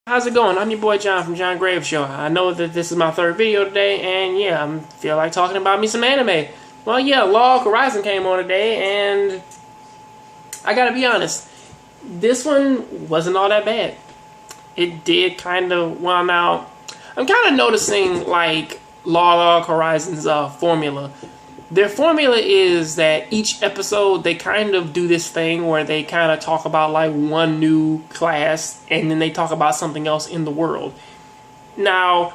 How's it going? I'm your boy John from John Graves Show. I know that this is my third video today, and yeah, I feel like talking about me some anime. Well, yeah, Log Horizon came on today, and I gotta be honest, this one wasn't all that bad. It did kind of, well, now, I'm kind of noticing, like, Log Horizon's formula. Their formula is that each episode, they kind of do this thing where they kind of talk about, like, one new class, and then they talk about something else in the world. Now,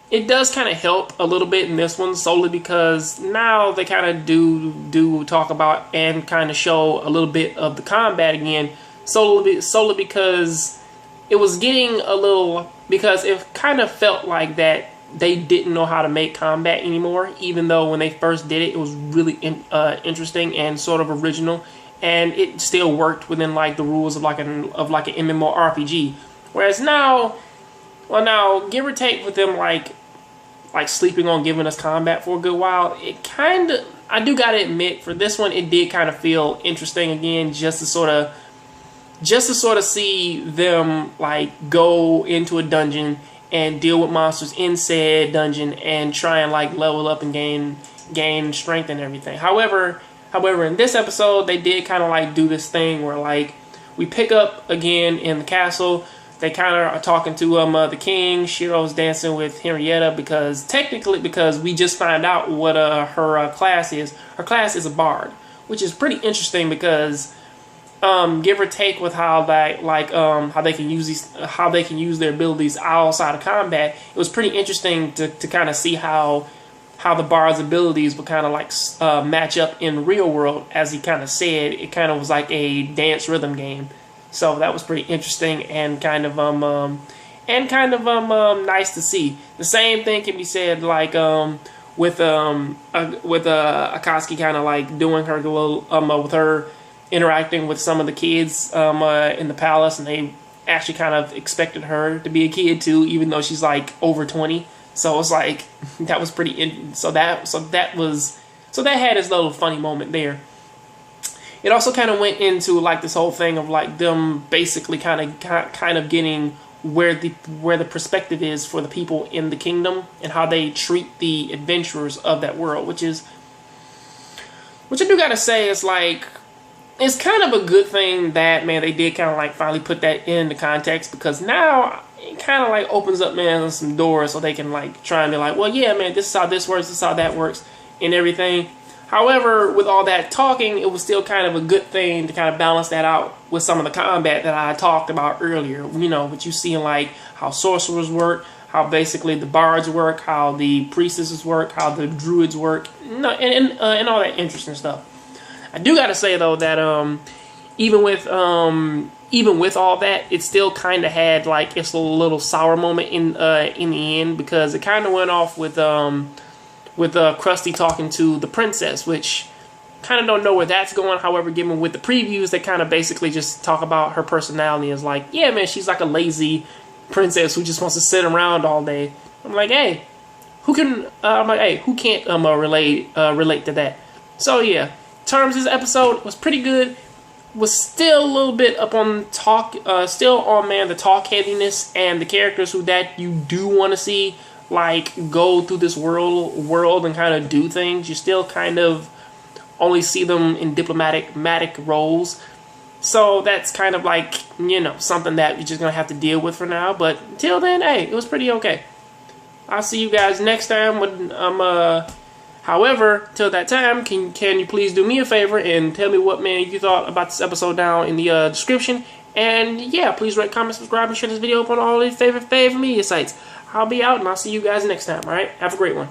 it does kind of help a little bit in this one, solely because now they kind of do talk about and kind of show a little bit of the combat again, solely because it was getting a little, because it kind of felt like that they didn't know how to make combat anymore, even though when they first did it, it was really interesting and sort of original, and it still worked within like the rules of like an MMORPG. Whereas now, well, now give or take with them like sleeping on giving us combat for a good while, it kind of, I do gotta admit, for this one, it did kind of feel interesting again, just to sort of see them like go into a dungeon and deal with monsters in said dungeon and try and like level up and gain strength and everything. However, in this episode, they did kind of like do this thing where like we pick up again in the castle. They kind of are talking to the king. Shiro's dancing with Henrietta because we just find out what her class is. Her class is a bard, which is pretty interesting because give or take with how how they can use their abilities outside of combat, it was pretty interesting to kind of see how the bard's abilities would kind of like match up in the real world. As he kind of said, it kind of was like a dance rhythm game, so that was pretty interesting and kind of nice to see. The same thing can be said like with Akatsuki kind of like doing her little with her interacting with some of the kids in the palace, and they actually kind of expected her to be a kid too, even though she's like over 20. So it's like that was pretty. So that had its little funny moment there. It also kind of went into like this whole thing of like them basically kind of getting where the perspective is for the people in the kingdom and how they treat the adventurers of that world, which I do gotta say is like, it's kind of a good thing that, man, they did kind of like finally put that into context, because now it kind of like opens up, man, some doors so they can like try and be like, well, yeah, man, this is how this works, this is how that works, and everything. However, with all that talking, it was still kind of a good thing to kind of balance that out with some of the combat that I talked about earlier. You know, what you see in like how sorcerers work, how basically the bards work, how the priestesses work, how the druids work, and all that interesting stuff. I do gotta say though that even with all that, it still kind of had like its little sour moment in the end, because it kind of went off with Krusty talking to the princess, which kind of don't know where that's going. However, given with the previews, they kind of basically just talk about her personality as like, yeah, man, she's like a lazy princess who just wants to sit around all day. I'm like, hey, who can't relate to that? So yeah. Terms of this episode was pretty good. Was still a little bit up on the talk heaviness, and the characters that you do want to see like go through this world and kind of do things. You still kind of only see them in diplomatic roles. So that's kind of like, you know, something that you're just gonna have to deal with for now. But until then, hey, it was pretty okay. I'll see you guys next time when however, till that time, can you please do me a favor and tell me what, man, you thought about this episode down in the description. And yeah, please rate, comment, subscribe, and share this video up on all your favorite media sites. I'll be out, and I'll see you guys next time, alright? Have a great one.